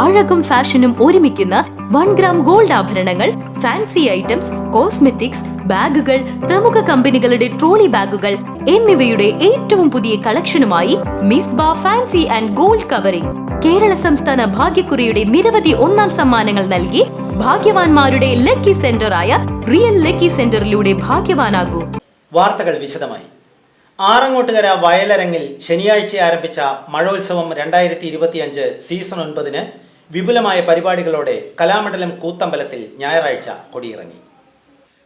അഴകും ഫാഷനും ഒരുമിക്കുന്ന 1 gram gold ആഭരണങ്ങൾ, ഫാൻസി ഐറ്റംസ്, കോസ്മെറ്റിക്സ്, ബാഗുകൾ, പ്രമുഖ കമ്പനികളുടെ ട്രോളി ബാഗുകൾ എന്നിവയുടെ ഏറ്റവും പുതിയ കളക്ഷനുമായി Misba fancy and gold covering. Kerala സംസ്ഥാന ഭാഗ്യക്കുറിയുടെ നിരവധി ഒന്നാം സമ്മാനങ്ങൾ നൽകി ഭാഗ്യവാന്മാരുടെ ലക്കി സെന്ററായ റിയൽ ലക്കി സെന്ററിലൂടെ ഭാഗ്യവാനാകൂ. വാർത്തകൾ വിശദമായി. ആറങ്ങോട്ടുകര വയലരങ്ങിൽ ശനിയാഴ്ച ആരംഭിച്ച മഴോത്സവം 2025 സീസൺ 9 വിപുലമായ പരിപാടികളോടെ കലാമണ്ഡലം കൂത്തമ്പലത്തിൽ ഞായറാഴ്ച കൊടിയിറങ്ങി.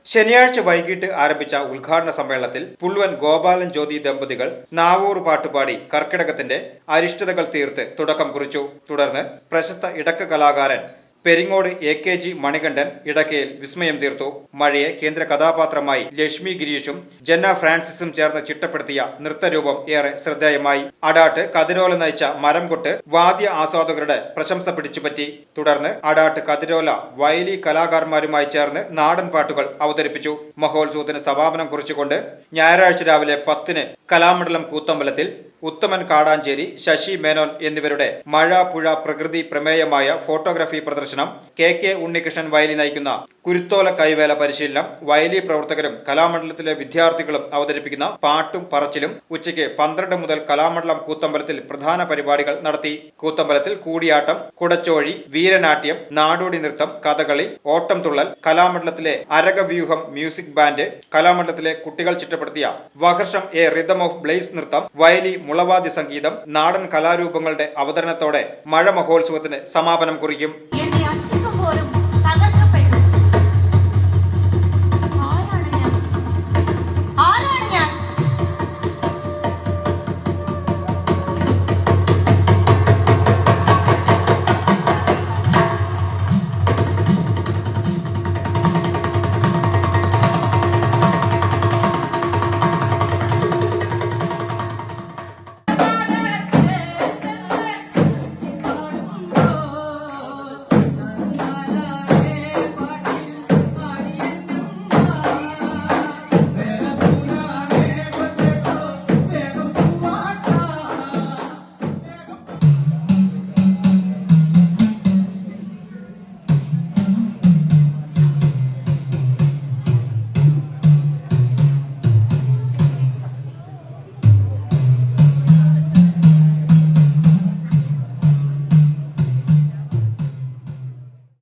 ശനിയാഴ്ച വൈകിട്ട് ആരംഭിച്ച ഉദ്ഘാടന സമ്മേളനത്തിൽ പുള്ളുവൻ ഗോപാലൻ ജ്യോതി ദമ്പതികൾ നാവൂർ പാട്ടുപാടി കർക്കിടകത്തിന്റെ അരിഷ്ടതകൾ തീർത്ത് തുടക്കം കുറിച്ചു. തുടർന്ന് പ്രശസ്ത ഇടക്ക കലാകാരൻ പെരിങ്ങോട് AKG മണികണ്ഠൻ ഇടക്കയിൽ വിസ്മയം തീർത്തു. മഴയെ കേന്ദ്ര കഥാപാത്രമായി ലക്ഷ്മി ഗിരീഷും ജന്ന ഫ്രാൻസിസും ചേർന്ന് ചിട്ടപ്പെടുത്തിയ നൃത്തരൂപം ഏറെ ശ്രദ്ധേയമായി. അടാട്ട് കതിരോല നയിച്ച മരംകൊട്ട് വാദ്യ ആസ്വാദകരുടെ പ്രശംസ പിടിച്ചുപറ്റി. തുടർന്ന് അടാട്ട് കതിരോല വയലി കലാകാരന്മാരുമായി ചേർന്ന് നാടൻ പാട്ടുകൾ അവതരിപ്പിച്ചു. മഹോത്സവത്തിന് സമാപനം കുറിച്ചുകൊണ്ട് ഞായറാഴ്ച രാവിലെ 10-ന് കലാമണ്ഡലം കൂത്തമ്പലത്തിൽ ഉത്തമൻ കാടാഞ്ചേരി, ശശി മേനോൻ എന്നിവരുടെ മഴ പുഴ പ്രകൃതി പ്രമേയമായ ഫോട്ടോഗ്രാഫി പ്രദർശനം, KK ഉണ്ണികൃഷ്ണൻ വയലി നയിക്കുന്ന കുരുത്തോല കൈവേല പരിശീലനം, വയലി പ്രവർത്തകരും കലാമണ്ഡലത്തിലെ വിദ്യാർത്ഥികളും അവതരിപ്പിക്കുന്ന പാട്ടും പറച്ചിലും ഉച്ചയ്ക്ക് 12 മുതൽ കലാമണ്ഡലം കൂത്തമ്പലത്തിൽ പ്രധാന പരിപാടികൾ നടത്തി. കൂത്തമ്പലത്തിൽ കൂടിയാട്ടം, കുടച്ചോഴി, വീരനാട്യം, നാടോടി നൃത്തം, കഥകളി, ഓട്ടം തുള്ളൽ, കലാമണ്ഡലത്തിലെ അരകവ്യൂഹം മ്യൂസിക് ബാൻഡ്, കലാമണ്ഡലത്തിലെ കുട്ടികൾ ചിട്ടപ്പെടുത്തിയ വഹർഷം എ റിതം ഓഫ് ബ്ലേസ് നൃത്തം, വയലി മുളവാദ്യ സംഗീതം, നാടൻ കലാരൂപങ്ങളുടെ അവതരണത്തോടെ മഴ മഹോത്സവത്തിന് സമാപനം കുറിക്കും.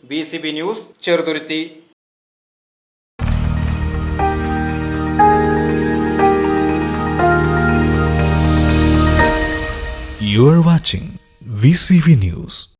BCB news, Cheruthuruthy. You are watching VCV News.